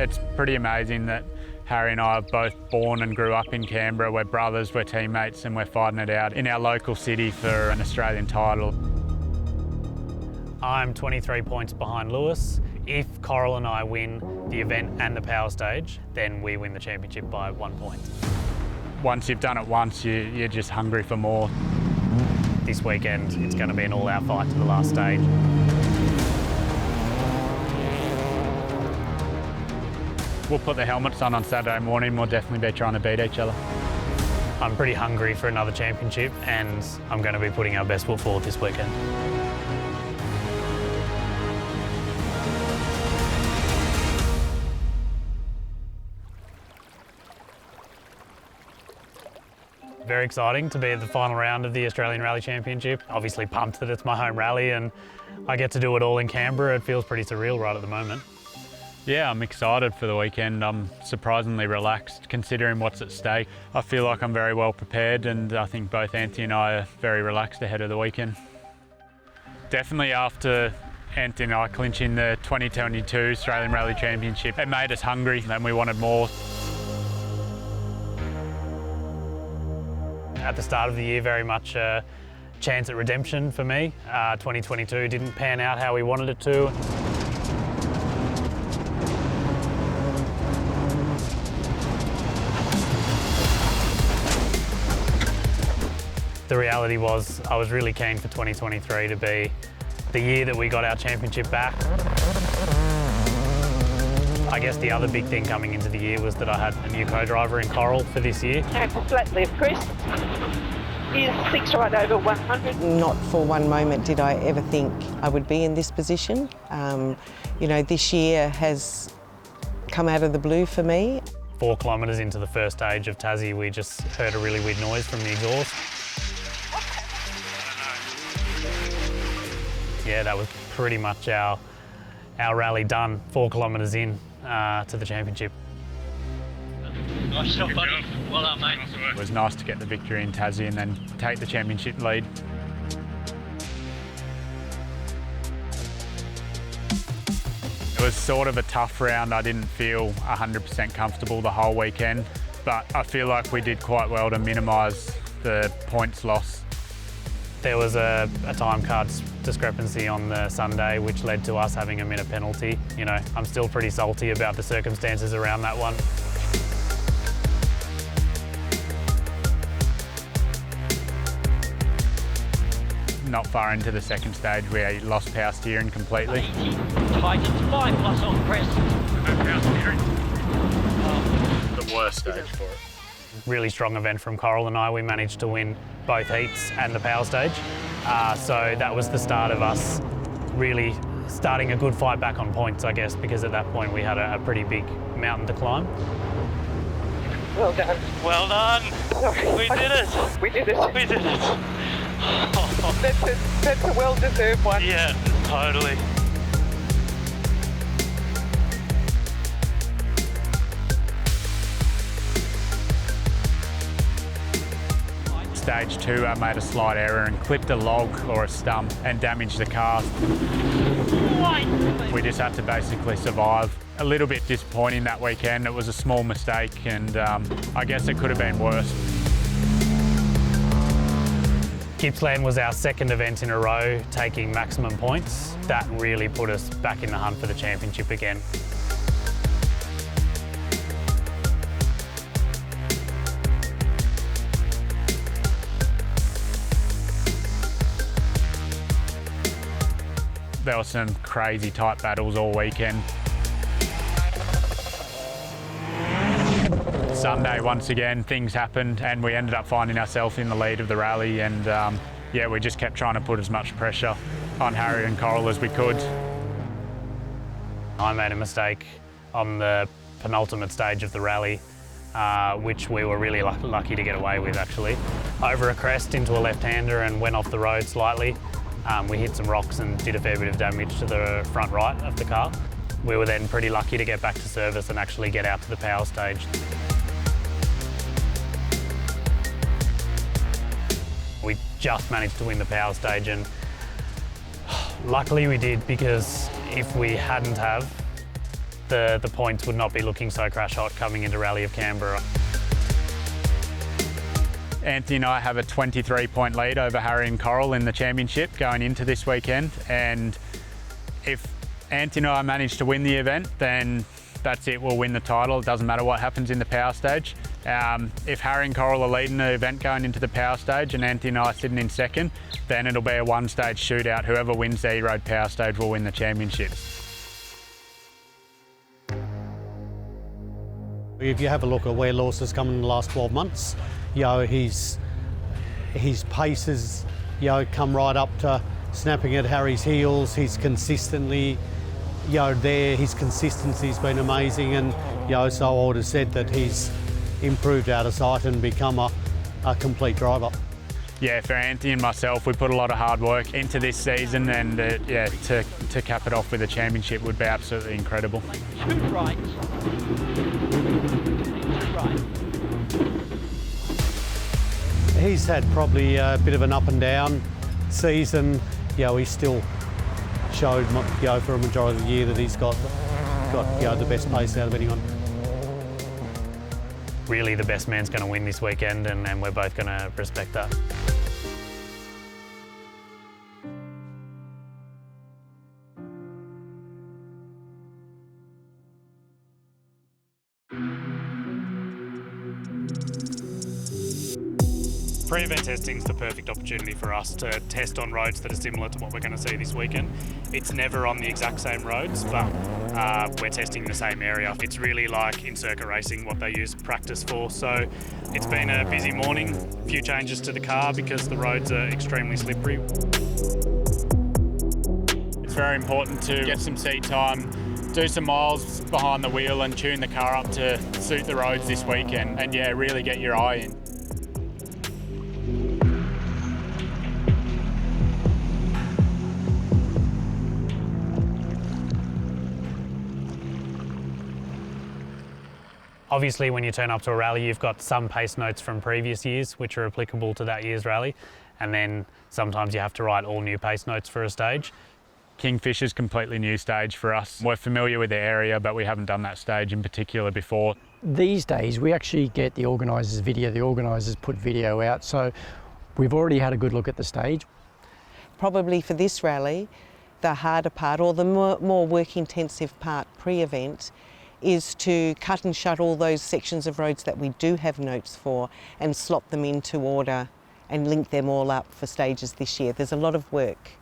It's pretty amazing that Harry and I are both born and grew up in Canberra. We're brothers, we're teammates, and we're fighting it out in our local city for an Australian title. I'm 23 points behind Lewis. If Coral and I win the event and the power stage, then we win the championship by 1 point. Once you've done it once, you're just hungry for more. This weekend, it's going to be an all-out fight to the last stage. We'll put the helmets on Saturday morning. We'll definitely be trying to beat each other. I'm pretty hungry for another championship, and I'm going to be putting our best foot forward this weekend. Very exciting to be at the final round of the Australian Rally Championship. Obviously pumped that it's my home rally and I get to do it all in Canberra. It feels pretty surreal right at the moment. Yeah, I'm excited for the weekend. I'm surprisingly relaxed considering what's at stake. I feel like I'm very well prepared, and I think both Anthony and I are very relaxed ahead of the weekend. Definitely after Anthony and I clinching the 2022 Australian Rally Championship, it made us hungry and we wanted more. At the start of the year, very much a chance at redemption for me. 2022 didn't pan out how we wanted it to. The reality was I was really keen for 2023 to be the year that we got our championship back. I guess the other big thing coming into the year was that I had a new co-driver in Coral for this year. Careful flat left, Chris. Here's 6 right over 100. Not for one moment did I ever think I would be in this position. You know, this year has come out of the blue for me. 4 kilometres into the first stage of Tassie, we just heard a really weird noise from the exhaust. Yeah, that was pretty much our rally done, 4 kilometres in to the championship. Nice shot, buddy. Well done, mate. It was nice to get the victory in Tassie and then take the championship lead. It was sort of a tough round. I didn't feel 100% comfortable the whole weekend, but I feel like we did quite well to minimise the points loss. There was a time card discrepancy on the Sunday, which led to us having a minute penalty. You know, I'm still pretty salty about the circumstances around that one. Not far into the second stage, we lost power steering completely. Tight, it's 5 plus on press. No power steering. The worst stage for it. Really strong event from Coral and I. We managed to win both heats and the power stage. So that was the start of us really starting a good fight back on points, I guess, because at that point we had a pretty big mountain to climb. Well done. Well done. Sorry. We did it. We did it. We did it. That's a well-deserved one. Yeah, totally. Stage 2, I made a slight error and clipped a log or a stump and damaged the car. We just had to basically survive. A little bit disappointing that weekend. It was a small mistake and I guess it could have been worse. Gippsland was our second event in a row taking maximum points. That really put us back in the hunt for the championship again. There were some crazy tight battles all weekend. Sunday, once again, things happened and we ended up finding ourselves in the lead of the rally, and yeah, we just kept trying to put as much pressure on Harry and Coral as we could. I made a mistake on the penultimate stage of the rally, which we were really lucky to get away with actually. Over a crest into a left-hander and went off the road slightly. We hit some rocks and did a fair bit of damage to the front right of the car. We were then pretty lucky to get back to service and actually get out to the power stage. We just managed to win the power stage, and luckily we did, because if we hadn't have, the points would not be looking so crash hot coming into Rally of Canberra. Anthony and I have a 23-point lead over Harry and Coral in the championship going into this weekend, and if Anthony and I manage to win the event, then that's it, we'll win the title. It doesn't matter what happens in the power stage. If Harry and Coral are leading the event going into the power stage and Anthony and I are sitting in second, then it'll be a one-stage shootout. Whoever wins the E-Road power stage will win the championship. If you have a look at where Lewis has come in the last 12 months, you know, his pace has, you know, come right up to snapping at Harry's heels. He's consistently, you know, there. His consistency's been amazing, and you know, so I would have said that he's improved out of sight and become a complete driver. Yeah, for Anthony and myself, we put a lot of hard work into this season, and yeah, to cap it off with a championship would be absolutely incredible. Shoot right. Shoot right. He's had probably a bit of an up and down season. You know, he still showed, you know, for a majority of the year that he's got you know, the best pace out of anyone. Really, the best man's going to win this weekend, and we're both going to respect that. Pre-event testing is the perfect opportunity for us to test on roads that are similar to what we're going to see this weekend. It's never on the exact same roads, but we're testing the same area. It's really like in circuit racing what they use practice for. So it's been a busy morning, a few changes to the car because the roads are extremely slippery. It's very important to get some seat time, do some miles behind the wheel and tune the car up to suit the roads this weekend, and yeah, really get your eye in. Obviously, when you turn up to a rally, you've got some pace notes from previous years, which are applicable to that year's rally. And then sometimes you have to write all new pace notes for a stage. Kingfisher's completely new stage for us. We're familiar with the area, but we haven't done that stage in particular before. These days, we actually get the organisers' video. The organisers put video out, so we've already had a good look at the stage. Probably for this rally, the harder part, or the more work-intensive part pre-event, is to cut and shut all those sections of roads that we do have notes for and slot them into order and link them all up for stages this year. There's a lot of work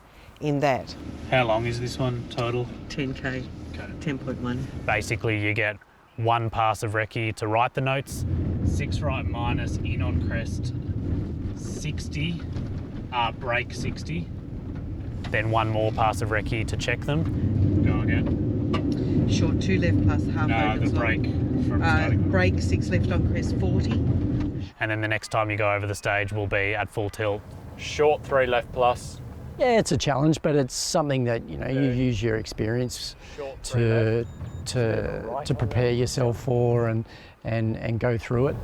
in that. How long is this one total? 10K, okay. 10.1. Basically, you get one pass of recce to write the notes, 6 right minus in on crest 60, brake 60, then one more pass of recce to check them. Go again. Short 2 left plus half over. The brake from starting. Brake 6 left on crest 40. And then the next time you go over the stage will be at full tilt. Short 3 left plus. Yeah, it's a challenge, but it's something that, you know, you use your experience to prepare yourself for and go through it.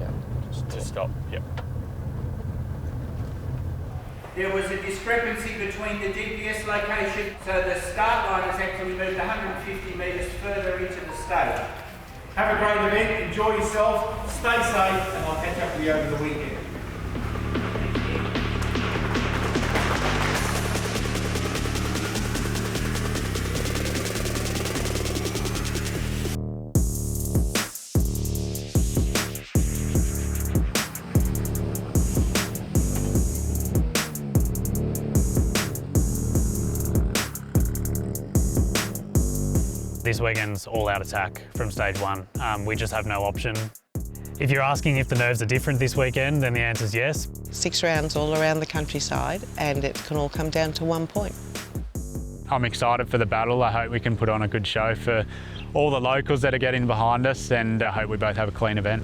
Yeah. Just to stop. Yep. There was a discrepancy between the GPS location, so the start line has actually moved 150 metres further into the stage. Have a great event, enjoy yourself, stay safe, and I'll catch up with you over the weekend. This weekend's all-out attack from stage 1. We just have no option. If you're asking if the nerves are different this weekend, then the answer is yes. 6 rounds all around the countryside, and it can all come down to 1 point. I'm excited for the battle. I hope we can put on a good show for all the locals that are getting behind us, and I hope we both have a clean event.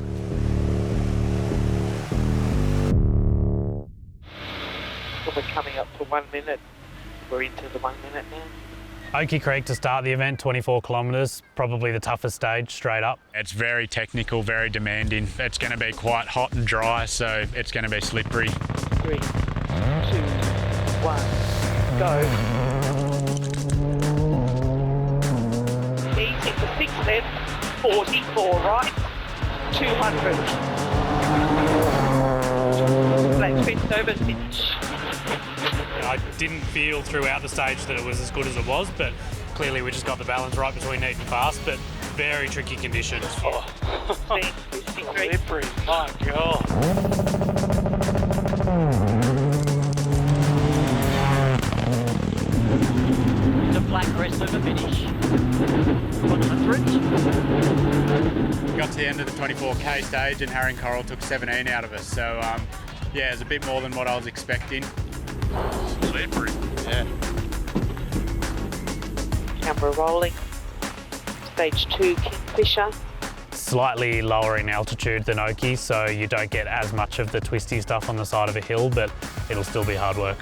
So we're coming up to 1 minute. We're into the 1 minute now. Oakey Creek to start the event, 24 kilometres, probably the toughest stage straight up. It's very technical, very demanding. It's going to be quite hot and dry, so it's going to be slippery. 3, 2, 1, go. Easy. left, 44 right, 200. Flat twist over finish. I didn't feel throughout the stage that it was as good as it was, but clearly we just got the balance right between neat and fast, but very tricky conditions. Oh. Slippery, my God. The flat crest over finish. 100. Got to the end of the 24k stage and Harry and Coral took 17 out of us, so yeah, it was a bit more than what I was expecting. Slippery. Yeah. Camera rolling. Stage 2 Kingfisher. Slightly lower in altitude than Oki, so you don't get as much of the twisty stuff on the side of a hill, but it'll still be hard work.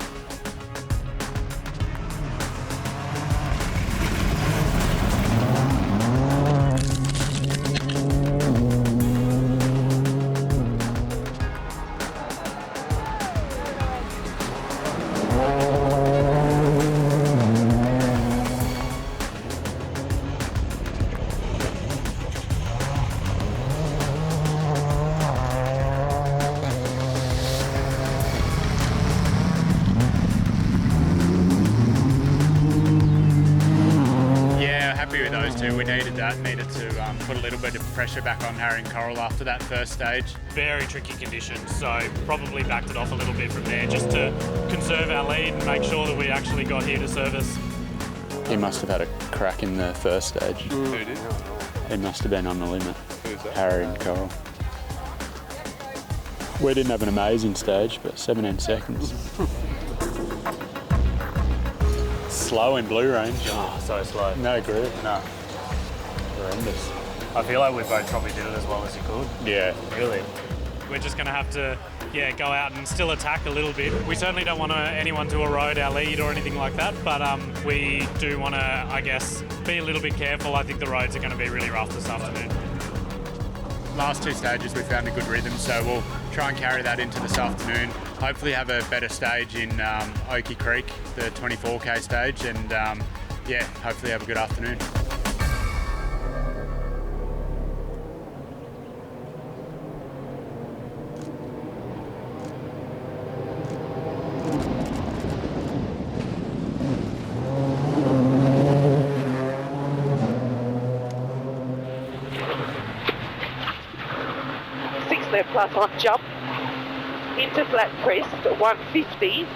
Happy with those two. We needed that. Needed to put a little bit of pressure back on Harry and Coral after that first stage. Very tricky conditions, so probably backed it off a little bit from there just to conserve our lead and make sure that we actually got here to service. He must have had a crack in the first stage. Who did? He must have been on the limit. Who's that? Harry and Coral. We didn't have an amazing stage, but 17 seconds. Slow in Blue Range. Oh, so slow. No groove. No. Horrendous. I feel like we both probably did it as well as you could. Yeah. Really? We're just going to have to, go out and still attack a little bit. We certainly don't want anyone to erode our lead or anything like that, but we do want to, I guess, be a little bit careful. I think the roads are going to be really rough this afternoon. Last two stages we found a good rhythm, so we'll try and carry that into this afternoon. Hopefully have a better stage in Oakey Creek, the 24k stage, and hopefully have a good afternoon. Left plus on jump into flat crest at 150.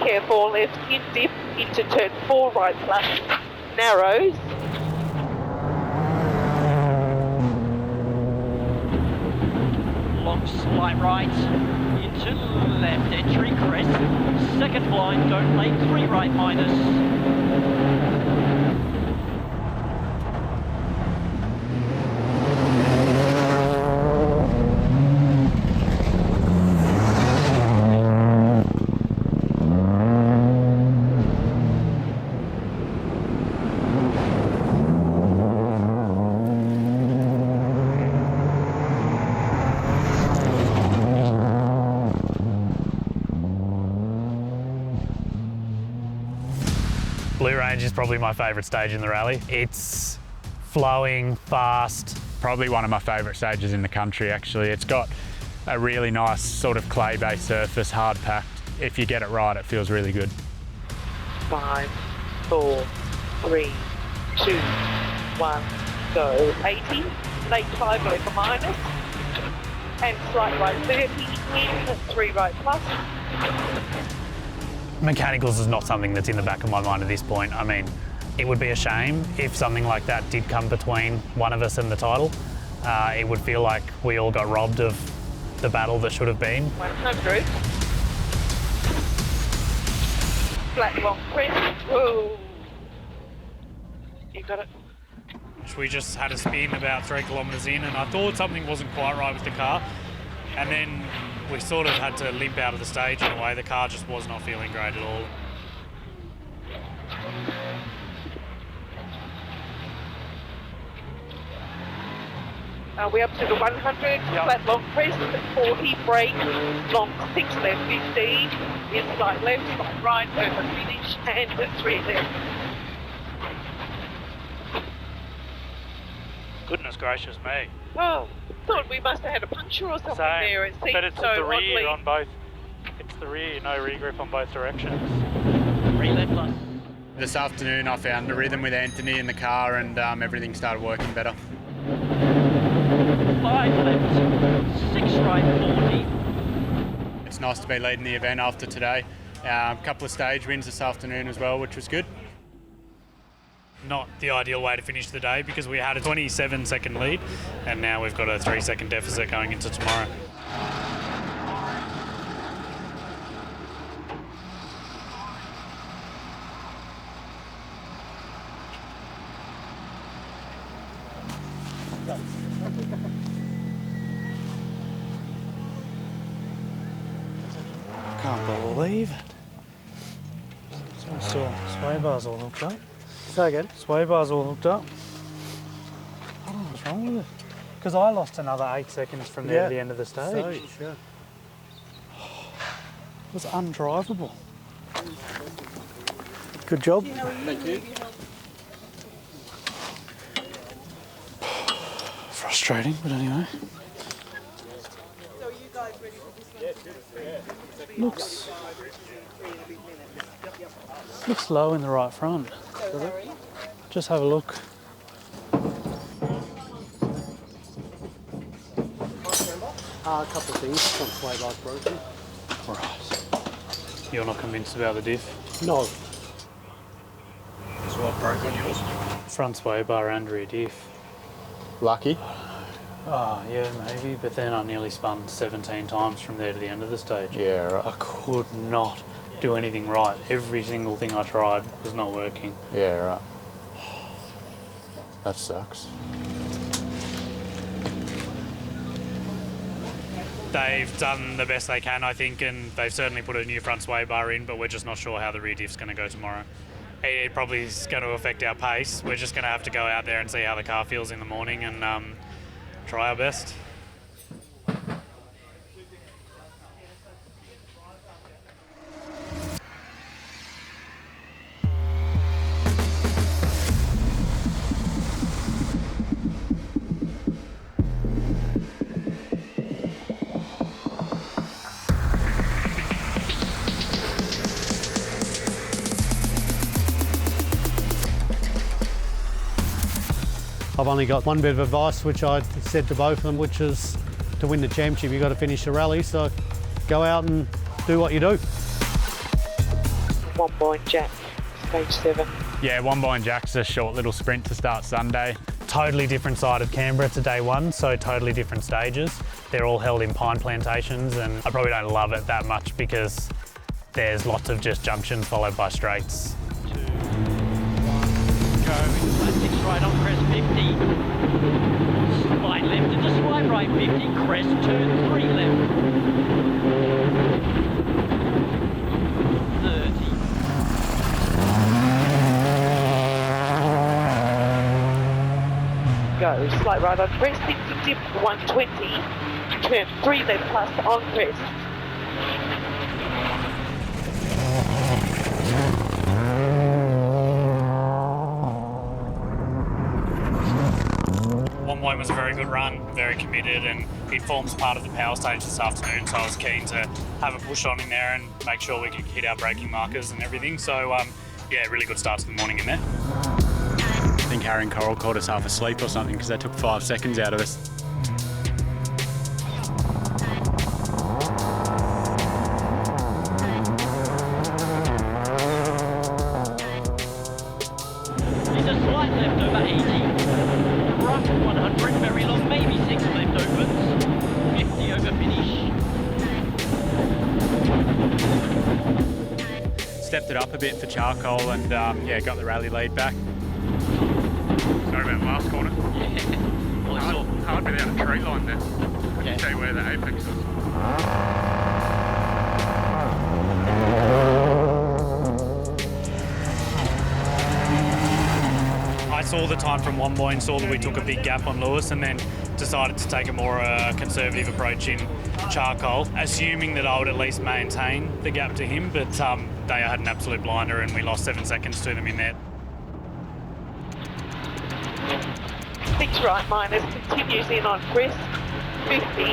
Careful left in dip into turn 4 right plus narrows. Long slight right into left entry crest. Second blind, don't late, 3 right minus. Blue Range is probably my favourite stage in the rally. It's flowing, fast. Probably one of my favourite stages in the country, actually. It's got a really nice sort of clay-based surface, hard packed. If you get it right, it feels really good. 5, 4, 3, 2, 1, go. 80, late 5 over minus, and slight right 30, in 3 right plus. Mechanicals is not something that's in the back of my mind at this point. I mean, it would be a shame if something like that did come between one of us and the title. It would feel like we all got robbed of the battle that should have been. 100. Flat long crest. Whoa. You got it. We just had a spin about 3 kilometres in, and I thought something wasn't quite right with the car. And then we sort of had to limp out of the stage in a way. The car just was not feeling great at all. We're up to the 100, flat long crest, 40 brake, long 6 left 15, is slight left, slight right, over finish, and 3 left. Goodness gracious me. Oh, thought we must have had a puncture or something there. It seemed but it's so the rear oddly. on both. It's the rear, no rear grip on both directions. 3 left plus. This afternoon I found a rhythm with Anthony in the car and everything started working better. 5 left. 6 right, 40. It's nice to be leading the event after today. A couple of stage wins this afternoon as well, which was good. Not the ideal way to finish the day because we had a 27-second lead and now we've got a 3-second deficit going into tomorrow. Can't believe it. Sway bars all hooked up. Say again. Sway bars all hooked up. I don't know what's wrong with it. Because I lost another 8 seconds from there to the end of the stage. Yeah. It was undrivable. Good job. Thank you. Frustrating, but anyway. Looks low in the right front. Just have a look. A couple of things. Front sway bar's broken. Right. You're not convinced about the diff? No. So what broke on yours? Front sway bar and rear diff. Lucky. Oh, yeah, maybe, but then I nearly spun 17 times from there to the end of the stage. Yeah, right. I could not do anything right. Every single thing I tried was not working. Yeah, right. That sucks. They've done the best they can, I think, and they've certainly put a new front sway bar in, but we're just not sure how the rear diff's going to go tomorrow. It probably is going to affect our pace. We're just going to have to go out there and see how the car feels in the morning and try our best. I've only got one bit of advice, which I said to both of them, which is to win the championship, you've got to finish the rally. So go out and do what you do. 1 point Jack, stage 7. Yeah, 1 by Jack's a short little sprint to start Sunday. Totally different side of Canberra to day one, so totally different stages. They're all held in pine plantations, and I probably don't love it that much because there's lots of just junctions followed by straights. 2, 1, go. 6 right on crest 50. Slide left into slide right 50. Crest turn 3 left. 30. Go, slight right on crest, into dip 120. Turn 3 left plus on crest. One point was a very good run, very committed, and it forms part of the power stage this afternoon, so I was keen to have a push on in there and make sure we could hit our braking markers and everything. So yeah, really good start to the morning in there. I think Harry and Coral called us half asleep or something because they took 5 seconds out of us. It's a slight left over 80. Rough 100, very long, maybe 6 left opens. 50 over finish. Stepped it up a bit for charcoal and yeah, got the rally lead back. Sorry about the last corner. Yeah. Well, it's Hard without a tree line there. Couldn't see where the apex was. I saw the time from one point, saw that we took a big gap on Lewis, and then decided to take a more conservative approach in charcoal, assuming that I would at least maintain the gap to him, but they had an absolute blinder and we lost 7 seconds to them in there. 6 right minus, continues in on crest, 50.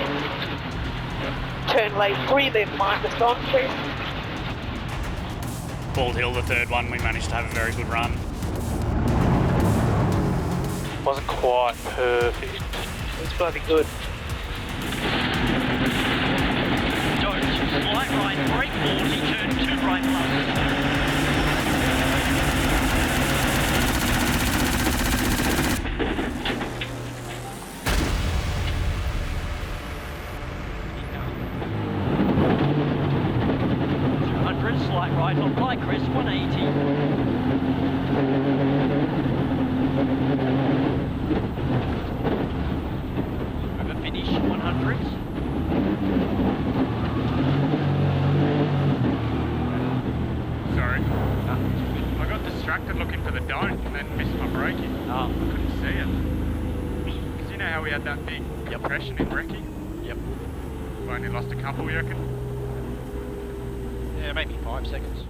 Turn late 3 left minus on crest. Bald Hill, the third one, we managed to have a very good run. Wasn't quite perfect. It's bloody good. Don't, slight right, brake 40, turn 2 right plus. Slight right on fly crest 180. Over finish 100. Sorry. I got distracted looking for the dome and then missed my braking. I couldn't see it. Because you know how we had that big depression in Recce? Yep. We only lost a couple, you reckon? Yeah, maybe 5 seconds.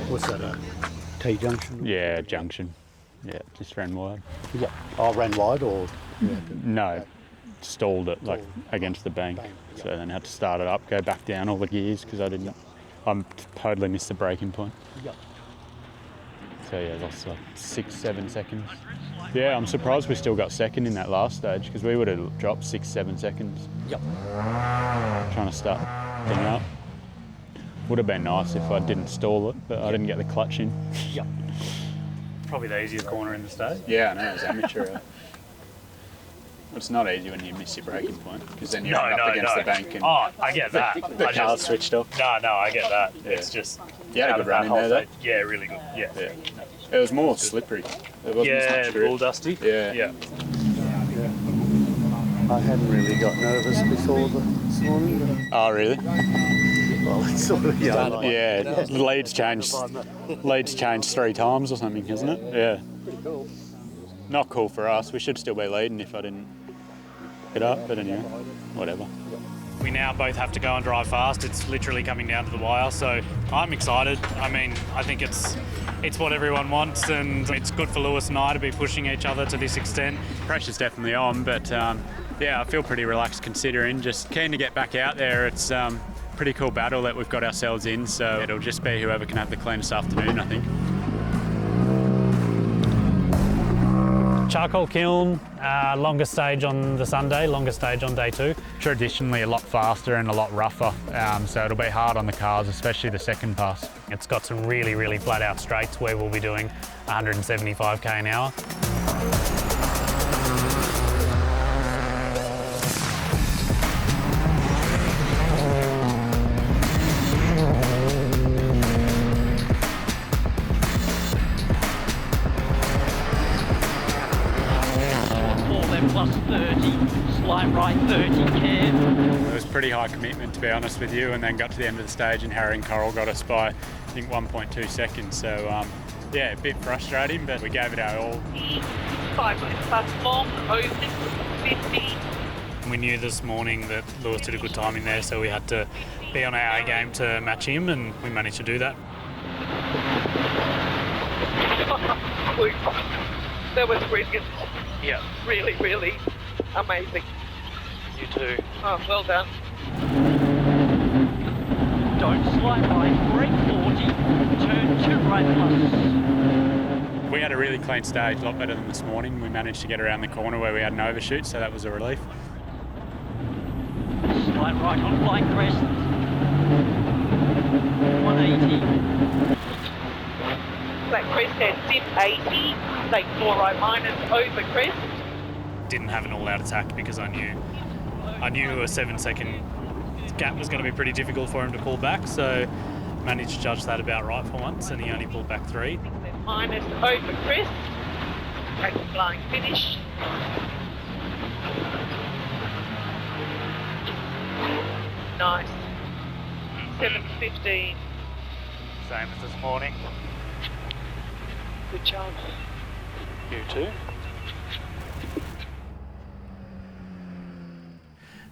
What's that, a T-junction? Yeah, junction. Yeah, just ran wide. Yeah. Oh, ran wide or? No, stalled it like against the bank. So then had to start it up, go back down all the gears because I totally missed the braking point. Yep. So yeah, lost like 6-7 seconds. Yeah, I'm surprised we still got second in that last stage because we would have dropped 6-7 seconds. Yep. Trying to start thing up. Would have been nice if I didn't stall it, but I didn't get the clutch in. Yep. Probably the easiest corner in the state. Yeah, I know, it was amateur. It's not easy when you miss your braking point because then you're up against the bank and Oh, I get that. the car's switched off. No, I get that. It's just... You had a good run in there though. Yeah, really good. Yeah. It was more slippery. It wasn't as much grip. bull dusty. Yeah. I hadn't really got nervous before this morning. Oh, really? Well, it's sort of, Yeah, the lead's changed 3 times or something, hasn't it? Yeah. Pretty cool. Not cool for us. We should still be leading if I didn't hit up, but anyway, whatever. We now both have to go and drive fast. It's literally coming down to the wire, so I'm excited. I mean, I think it's what everyone wants, and it's good for Lewis and I to be pushing each other to this extent. Pressure's definitely on, but yeah, I feel pretty relaxed considering. Just keen to get back out there. It's pretty cool battle that we've got ourselves in, so it'll just be whoever can have the cleanest afternoon, I think. Charcoal kiln, longest stage on the Sunday, longest stage on day 2. Traditionally a lot faster and a lot rougher, so it'll be hard on the cars, especially the second pass. It's got some really, really flat out straights where we'll be doing 175k an hour. Plus 30, slight right 30 cab. It was pretty high commitment, to be honest with you, and then got to the end of the stage and Harry and Coral got us by, I think, 1.2 seconds. So, yeah, a bit frustrating, but we gave it our all. 5 left plus long, over 50. We knew this morning that Lewis did a good time in there, so we had to be on our A game to match him, and we managed to do that. That was brilliant. Yeah. Really, really amazing. You too. Oh, well done. Don't slide right, brake 40, turn 2 right plus. We had a really clean stage, a lot better than this morning. We managed to get around the corner where we had an overshoot, so that was a relief. Slide right on flying crest. 180. That crest had dip 80, take 4 right minus, over crest. Didn't have an all-out attack because I knew a 7-second gap was going to be pretty difficult for him to pull back, so managed to judge that about right for once, and he only pulled back 3. Minus, over crest. Take a flying finish. Nice. 7:15. Same as this morning. Good job. You too.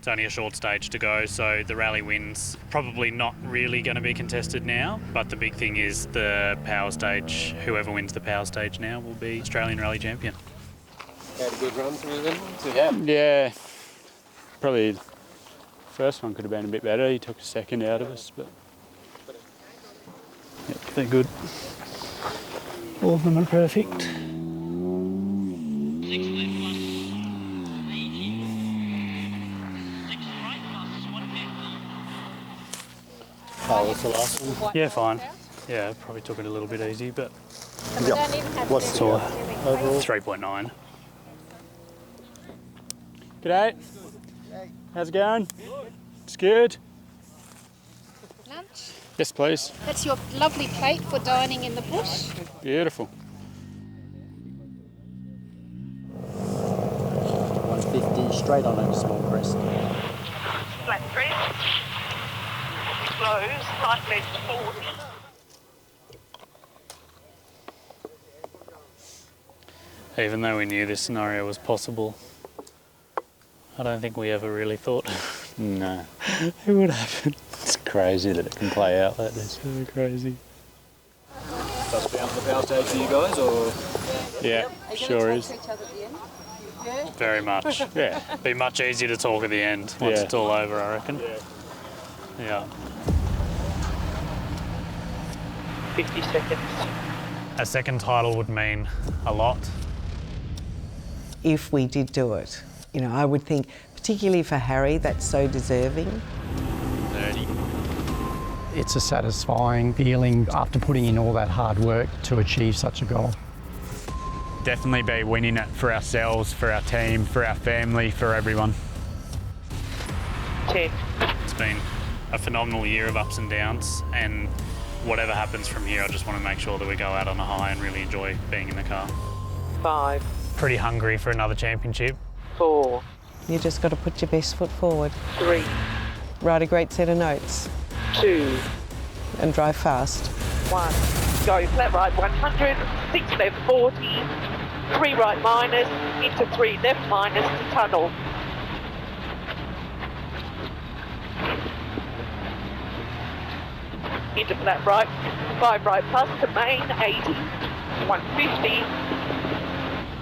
It's only a short stage to go, so the rally wins probably not really going to be contested now, but the big thing is the power stage. Whoever wins the power stage now will be Australian Rally champion. Had a good run through them? Yeah, probably the first one could have been a bit better. He took a second out of us, but yeah, they're good. All of them are perfect. 6 left plus 80. 6 right plus 150. Oh, what's the last one? Yeah, fine. Yeah, probably took it a little bit easy, but What's the overall? 3.9. G'day. How's it going? It's good. Lunch. Yes, please. That's your lovely plate for dining in the bush. Beautiful. 150 straight on over small crest. Flat crest. Close. Right left 40. Even though we knew this scenario was possible, I don't think we ever really thought No, it would happen. it's crazy that it can play out like this. So crazy. Does bounce the power stage for you guys, or? Yeah, sure is. Very much. Yeah. Be much easier to talk at the end once Yeah. it's all over, I reckon. Yeah. 50 seconds. A second title would mean a lot. If we did do it, you know, I would think, particularly for Harry, that's so deserving. 30. It's a satisfying feeling after putting in all that hard work to achieve such a goal. Definitely be winning it for ourselves, for our team, for our family, for everyone. 10. It's been a phenomenal year of ups and downs, and whatever happens from here, I just want to make sure that we go out on a high and really enjoy being in the car. 5. Pretty hungry for another championship. 4. You just got to put your best foot forward, 3. write a great set of notes, 2. and drive fast. 1. Go flat right 100. 6 left 40. 3 right minus. Into 3 left minus to tunnel. Into flat right. 5 right plus to main. 80. 150.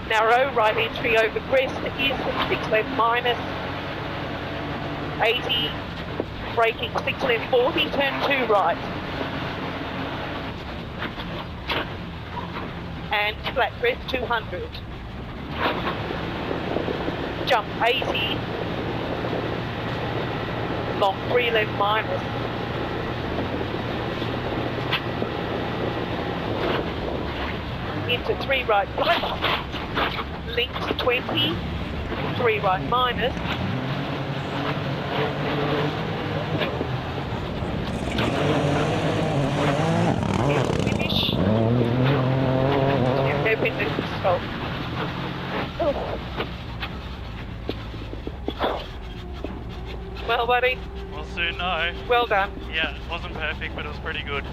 Narrow right entry over crest is 6 left minus. 80. Braking 6 left 40. Turn 2 right. And flat crest 200. Jump 80. Long 3 left minus. Into 3 right plus. Linked 20. 3 right minus. Into finish. Open the stop. Well, buddy, We'll soon know. well done. Yeah, it wasn't perfect, but it was pretty good.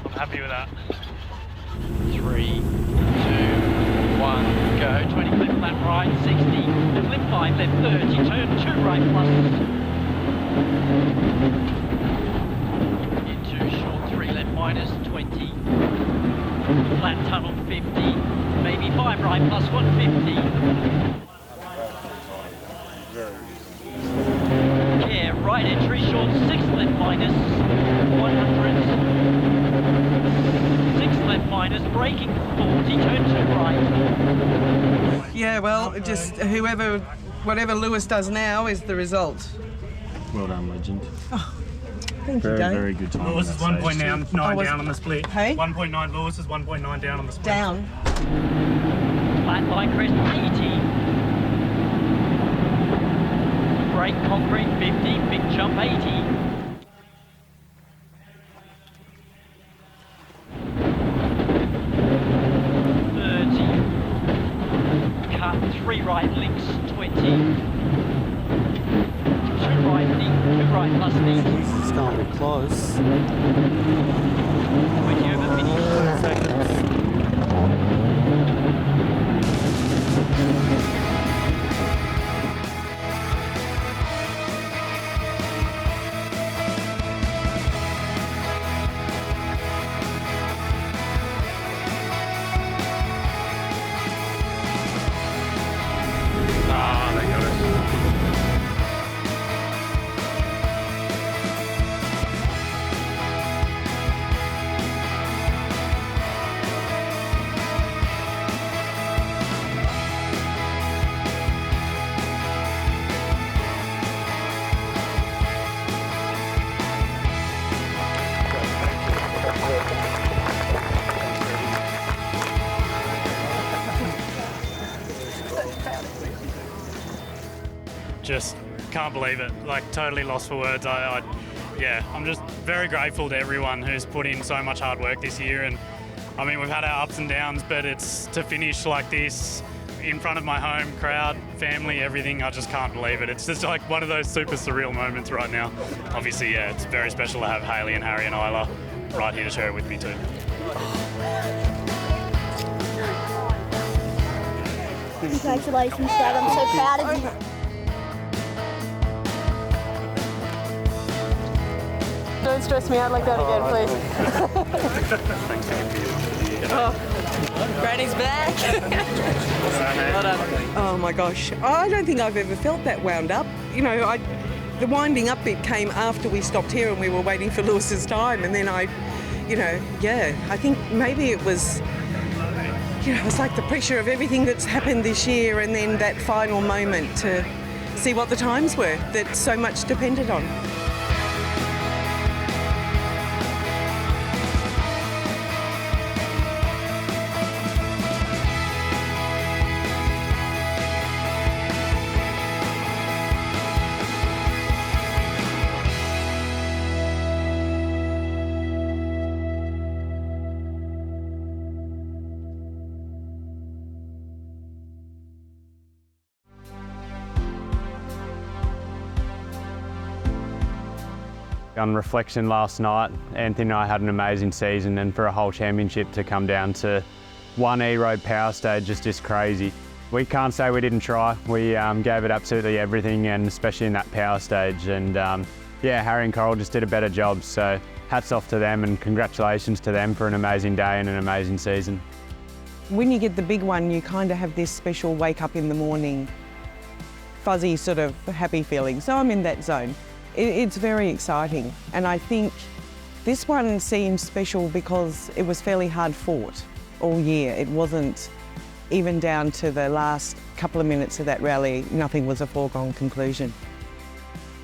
I'm happy with that. 3, 2, 1, go. 20 left, flat right, 60. Flip 5 left, 30. Turn 2 right plus. Into short 3 left minus, 20. Flat tunnel 50. Maybe 5 right plus 150. Yeah, right entry short 6 left minus, 100. 6 left minus, braking 40, turn 2 right. Yeah, well, just whatever Lewis does now is the result. Well done, legend. Thank you, Very, Dave. very good time. Lewis is 1.9 was- down on the split. Hey? 1.9 Lewis is 1.9 down on the split. Down. Flat line crest 80. Brake concrete 50, big jump 80. Cut 3 right links 20. 2 right link, 2 right plus link. It's going to be close. 20 over finish. just can't believe it. Like, totally lost for words. Yeah, I'm just very grateful to everyone who's put in so much hard work this year. And I mean, we've had our ups and downs, but it's to finish like this in front of my home crowd, family, everything. I just can't believe it. It's just like one of those super surreal moments right now. Obviously, yeah, it's very special to have Hayley and Harry and Isla right here to share it with me too. Congratulations, Dad. I'm so proud of you. Don't stress me out like that again, please. Thanks for Granny's back. Well done. Oh my gosh, I don't think I've ever felt that wound up. You know, the winding up bit came after we stopped here and we were waiting for Lewis's time, and then I think maybe it was, it's like the pressure of everything that's happened this year, and then that final moment to see what the times were that so much depended on. On reflection last night, Anthony and I had an amazing season, and for a whole championship to come down to one E-Road power stage is just crazy. We can't say we didn't try. We gave it absolutely everything, and especially in that power stage. And yeah, Harry and Coral just did a better job. So hats off to them, and congratulations to them for an amazing day and an amazing season. When you get the big one, you kind of have this special wake up in the morning, fuzzy sort of happy feeling. So I'm in that zone. It's very exciting, and I think this one seems special because it was fairly hard fought all year. It wasn't even down to the last couple of minutes of that rally, nothing was a foregone conclusion.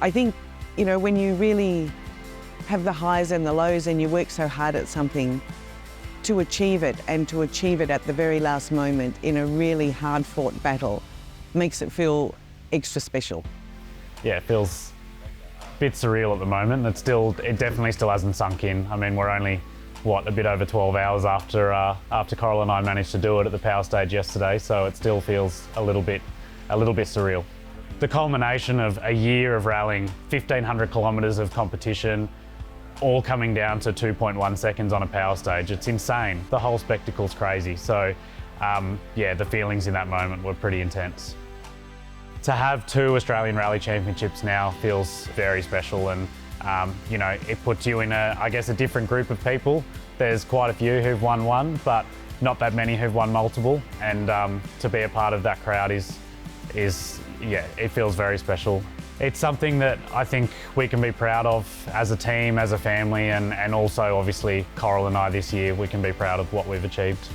I think, when you really have the highs and the lows and you work so hard at something, to achieve it, and to achieve it at the very last moment in a really hard fought battle, makes it feel extra special. Yeah, it feels a bit surreal at the moment. It definitely still hasn't sunk in. I mean, we're only, a bit over 12 hours after Coral and I managed to do it at the power stage yesterday, so it still feels a little bit surreal. The culmination of a year of rallying, 1,500 kilometres of competition, all coming down to 2.1 seconds on a power stage. It's insane. The whole spectacle's crazy. So yeah, the feelings in that moment were pretty intense. To have 2 Australian Rally Championships now feels very special, and it puts you in a different group of people. There's quite a few who've won one, but not that many who've won multiple, and to be a part of that crowd is it feels very special. It's something that I think we can be proud of as a team, as a family, and also obviously Coral and I this year, we can be proud of what we've achieved.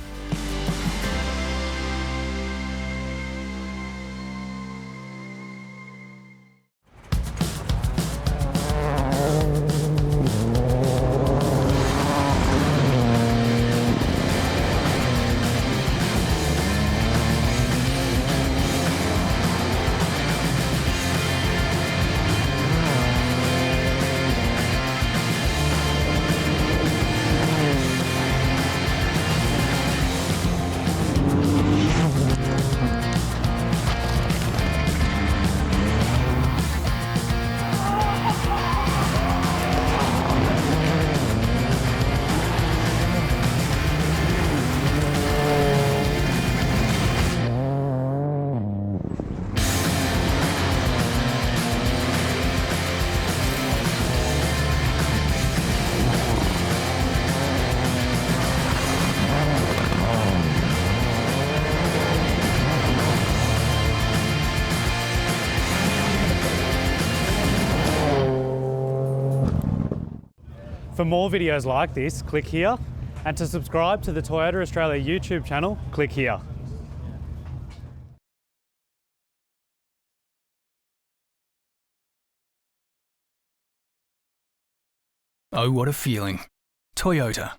For more videos like this, click here, and to subscribe to the Toyota Australia YouTube channel, click here. Oh, what a feeling. Toyota.